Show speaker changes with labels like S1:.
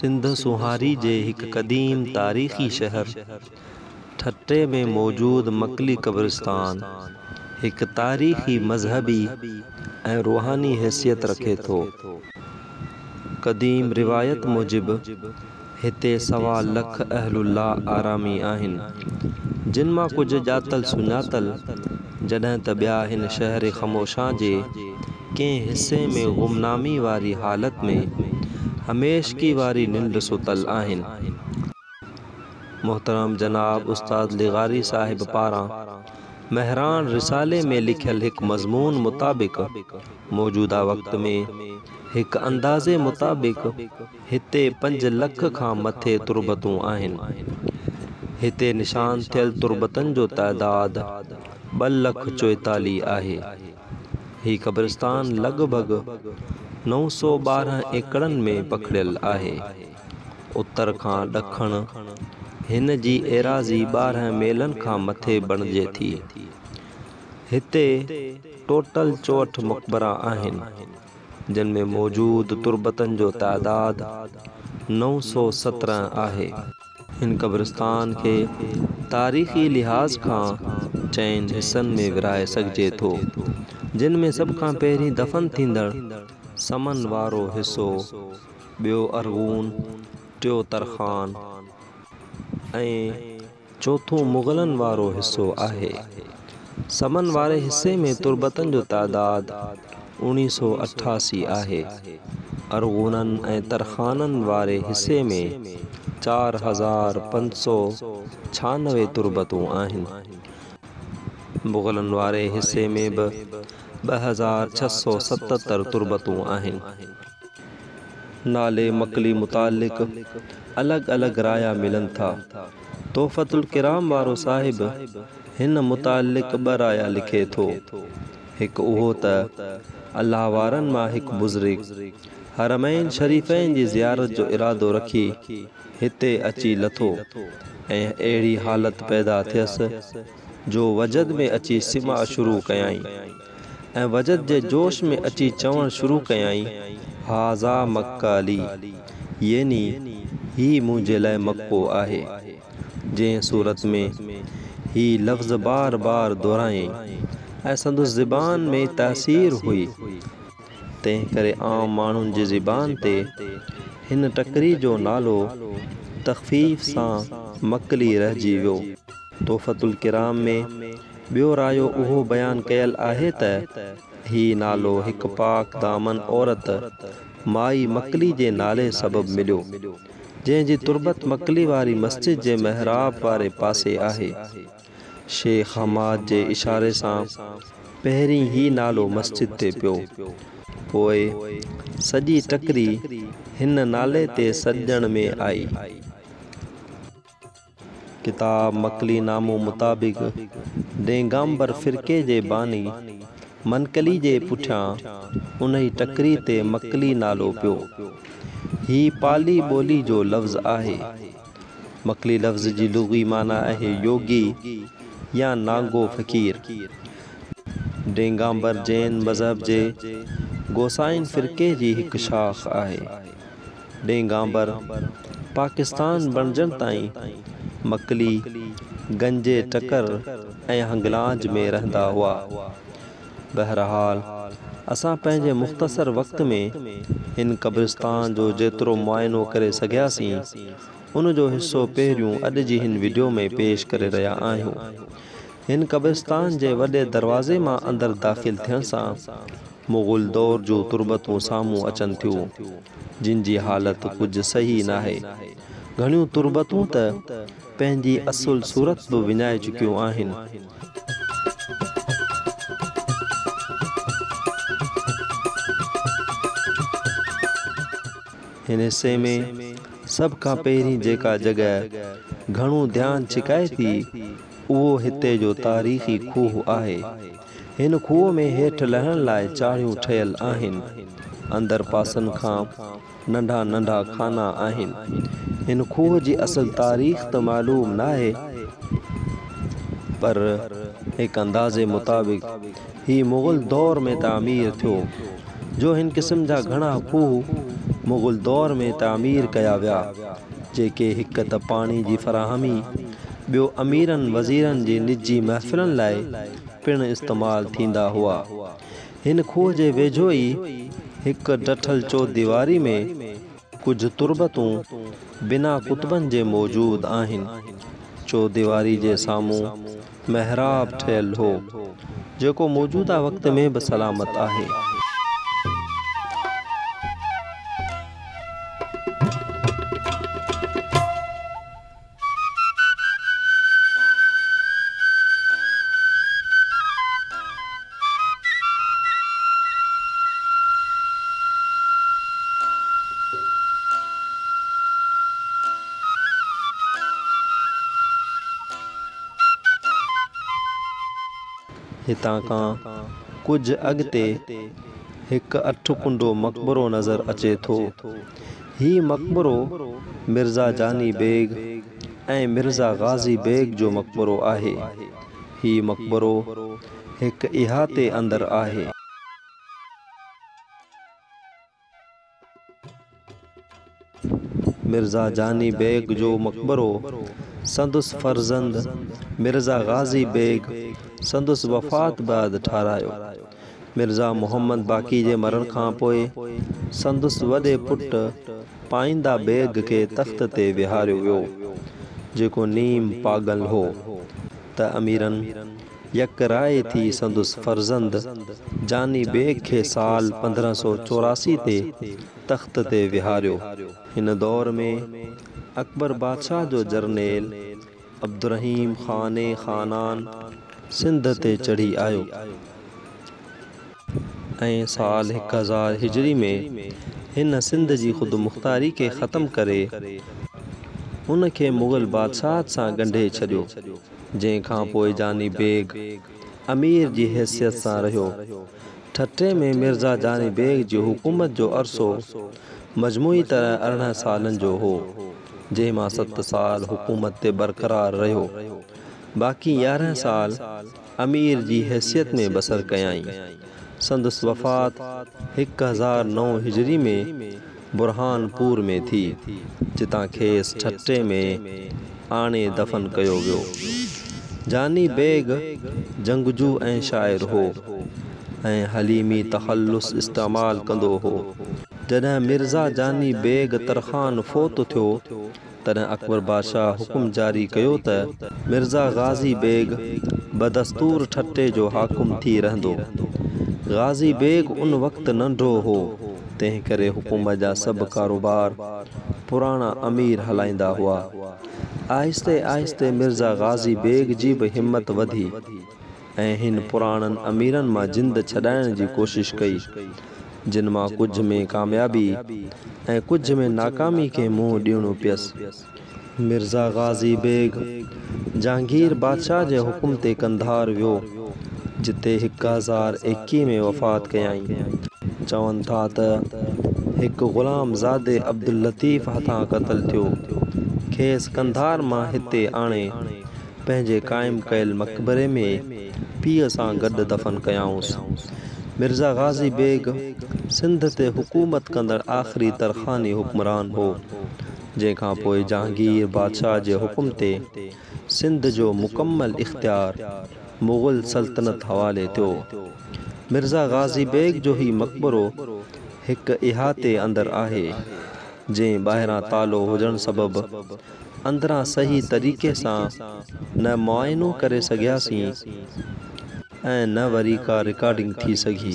S1: सिंध सुहारी जे हिक क़दीम तारीख़ी शहर ठट्टे में मौजूद मकली क़ब्रिस्तान हिक तारीख़ी मज़हबी ऐं रूहानी हैसियत रखे थो। क़दीम रिवायत मूजिब हिते 1.25 लख अहलुल्लाह आरामी आहिनि, जिन मां कुझु ॼातल सुञातल, जॾहिं त ॿिया हिन शहर ख़मोशां जे कंहिं हिस्से में गुमनामी वारी हालत में हमेशगी वारी निंड सुतल आहिनि। मोहतरम जनाब उस्ताद लिगारी साहिब पारां महरान रिसाले में लिखियल हिक मज़मून मुताबिक़ मौजूदा वक़्त में हिक अंदाज़े मुताबिक़ हिते 5 लख खां मथे तुर्बतूं आहिनि। हिते निशान थियल तुर्बतनि जो तइदाद 2,44,000 आहे। ही क़ब्रिस्तान लॻभॻ 912 एकड़नि में पखिड़ियल आहे। उत्तर खां ॾखण हिन जी एराज़ी 12 मेलनि खां मथे बणिजे थी। हिते टोटल 64 मक़बरा आहिनि, जिन में मौजूद तुर्बतनि जो तइदाद 917 आहे। हिन क़ब्रिस्तान खे तारीख़ी लिहाज़ खां 4 हिस्सनि में विरहाए सघिजे थो, जिन में सभ खां पहिरीं दफ़न थींदड़ समन वारो हिस्सो, ॿियो अरगून, टियों तरखान ऐं चोथों मुग़लनि वारो हिस्सो आहे। समन वारे हिस्से में तुर्बतनि जो तइदाद 1988 आहे। अरगूननि ऐं तरखाननि वारे हिस्से में 4,596 तुर्बतूं आहिनि। मुग़लनि वारे हिस्से में बि 2,677 तुर्बतूं आहिनि। नाले मकली मुतालिक़ अलॻि अलॻि राया मिलनि था। तोहफ़तुल किराम वारो साहिब हिन मुतालिक़ 2 राया लिखे थो। हिकु उहो त अल्लाह वारनि मां हिकु बुज़ुर्ग हरमैन शरीफ़ैन जी ज़ियारत जो इरादो रखी हिते अची लथो ऐं अहिड़ी हालत पैदा थियसि जो वजद में अची सिमा शुरू कयाई ऐं वजद जे जोश में अची चवण शुरू कयाई, हाज़ा मक्काली, यानी ही मुंहिंजे लाइ मक्को आहे। जंहिं सूरत में ही लफ़्ज़ बार बार दोहरायईं ऐं संदसि ज़बान में तासीर हुई, तंहिं करे आम माण्हुनि जी ज़बान ते हिन टकरी जो नालो तख़फ़ीफ़ सां मकली रहिजी वियो। तोहफ़तुल किराम में ॿियो रायो उहो बयान कयल आहे त ही नालो हिकु पाक दामन औरत माई मकली जे नाले सबबु मिलियो, जंहिंजी तुर्बत मकली वारी मस्जिद जे महराब वारे पासे आहे। शेख हमाद जे इशारे सां पहिरीं ही नालो मस्जिद ते पियो, पोइ सॼी टकरी हिन नाले ते सॾण में आई। किताब मकली नामो मुताबिक़ डेंगाम्बर फ़िरके जे बानी मनकली जे पुठियां उन ई टकरी ते मकली नालो पियो। ही पाली ॿोली जो लफ़्ज़ आहे। मकली लफ़्ज़ जी लुग़वी माना आहे योगी या नागो फ़क़ीर। डेंगाम्बर जैन मज़हब जे गोसाइन फ़िरके जी हिकु शाख़ आहे। डेंगाम्बर पाकिस्तान बणिजण ताईं मकली, गंजे टकर ऐं हंगलांज में रहंदा हुआ। बहरहाल असां पंहिंजे मुख़्तसर वक़्त में हिन क़ब्रिस्तान जो जेतिरो मुआइनो करे सघियासीं, उन जो हिस्सो पहिरियों अॼु जी हिन वीडियो में पेश करे रहिया आहियूं। हिन क़ब्रिस्तान जे वॾे दरवाज़े मां अंदरि दाख़िल थियण सां मुग़ल दौर जूं तुर्बतूं साम्हूं अचनि थियूं, जिन जी हालत कुझु सही नाहे। घणियूं तुर्बतूं त पंहिंजी असुल सूरत बि विञाए चुकियूं आहिनि। हिन हिस्से में सभ खां पहिरीं जेका जॻह घणो ध्यानु छिकाए थी, उहो हिते जो तारीख़ी खूह आहे। हिन खूह में हेठि लहण लाइ चाढ़ियूं ठहियल आहिनि। अंदरि पासनि खां नंढा नंढा खाना आहिनि। हिन खूह जी असल तारीख़ त मालूम नाहे, पर हिकु अंदाज़े मुताबिक़ ही मुग़ल दौर में तामीर थियो, जो हिन क़िस्म जा घणा खूह मुग़ल दौर में तामीर कया विया, जेके हिक त पाणी जी फराहमी, ॿियो अमीरनि वज़ीरनि जी निजी महफ़िलनि लाइ पिणु इस्तेमालु थींदा हुआ। हिन खूह जे वेझो ई हिक डठल चौदीवारी में कुझु तुर्बतूं बिना कुतबनि जे मौजूद आहिनि। चौदीवारी जे साम्हूं महराब ठहियल हो, जेको मौजूदा वक़्त में बि सलामत आहे। हितां खां कुझु अॻिते हिकु 8 कुंडो मक़बरो नज़र अचे थो। हीउ मक़बरो मिर्ज़ा जानी बेग ऐं मिर्ज़ा गाज़ी बेग जो मक़बरो आहे। हीउ मक़बरो हिकु इहाते अंदरि आहे। मिर्ज़ा जानी बेग जो मक़बरो संदुस फर्ज़ंद मिर्ज़ा गाज़ी बेग संदुस वफ़ात बैदि ठारायो। मिर्ज़ा मुहम्मद बाक़ी जे मरण खां पोइ संदुस वॾे पुटु पाइंदा बेग खे तख़्त ते विहारियो वियो, जेको नीम पागल हो। त अमीरनि यक राय थी संदुस फर्ज़ंद जानी बेग खे साल 1584 ते तख़्त ते विहारियो। हिन दौर में अकबर बादशाह जो जरनेल अब्दुर्रहीम ख़ाने ख़ानान सिंध ते चढ़ी आयो ऐं साल 1000 हिजरी में हिन सिंध जी ख़ुद मुख़्तारी खे ख़त्म करे उन खे मुग़ल बादशाह सां ॻंढे छॾियो, जंहिं खां पोइ जानी बेग अमीर जी हैसियत सां रहियो। ठटे में मिर्ज़ा जानी बेग जी हुकूमत जो अरसो मजमूई तरह 18 सालनि जो हो, जंहिं मां 7 साल हुकूमत ते बरक़रार रहियो। बाक़ी 11 साल अमीर जी हैसियत में बसर कयाई। संदुस वफ़ात 1009 हिजरी में बुरहानपुर में थी, जितां खेसि ठटे में आणे दफ़न कयो वियो। जानी बेग जंगजू ऐं शाइर हो ऐं हलीमी तख़ल्लुस इस्तेमाल कंदो हो। जॾहिं मिर्ज़ा जानी बेग तरखान फ़ौत थियो, तॾहिं अकबर बादशाह हुकुम जारी कयो त मिर्ज़ा गाज़ी बेग बदस्तूर ठटे जो हाकुम थी रहंदो। गाज़ी बेग उन वक़्त नंढो हो, तंहिं करे हुकूमत जा सभु कारोबार पुराणा अमीर हलाईंदा हुआ। आहिस्ते आहिस्ते मिर्ज़ा गाज़ी बेग जी बि हिम्मत वधी ऐं हिन पुराणनि अमीरनि मां जिंद छॾाइण जी कोशिश कई, जिन मां कुझु में कामयाबी ऐं कुझु में नाकामी खे मुंहुं ॾियणो पियसि। मिर्ज़ा गाज़ी बेग जहांगीर बादशाह जे हुकुम ते कंधार वियो, जिते 1021 में वफ़ात कयाई। चवनि था त हिकु ग़ुलाम ज़ादे अब्दुल लतीफ़ हथां क़त्ल थियो। खेसि कंधार मां हिते आणे पंहिंजे क़ाइमु कयल मक़बरे में पीउ सां गॾु दफ़न कयाऊंसि। मिर्ज़ा गाज़ी बेग सिंध ते हुकूमत कंदड़ आख़िरी तरखानी हुक्मरान हो, जंहिंखां पोइ जहांगीर बादशाह जे हुकुम ते सिंध जो मुकम्मल इख़्तियार मुग़ल सल्तनत हवाले थियो। मिर्ज़ा गाज़ी बेग जो ही मक़बरो हिकु इहाते अंदरि आहे, जंहिं ॿाहिरां तालो हुजण सबबि अंदरां सही तरीक़े सां न मुआइनो करे सघियासीं ऐं न वरी का रिकॉर्डिंग थी सघी।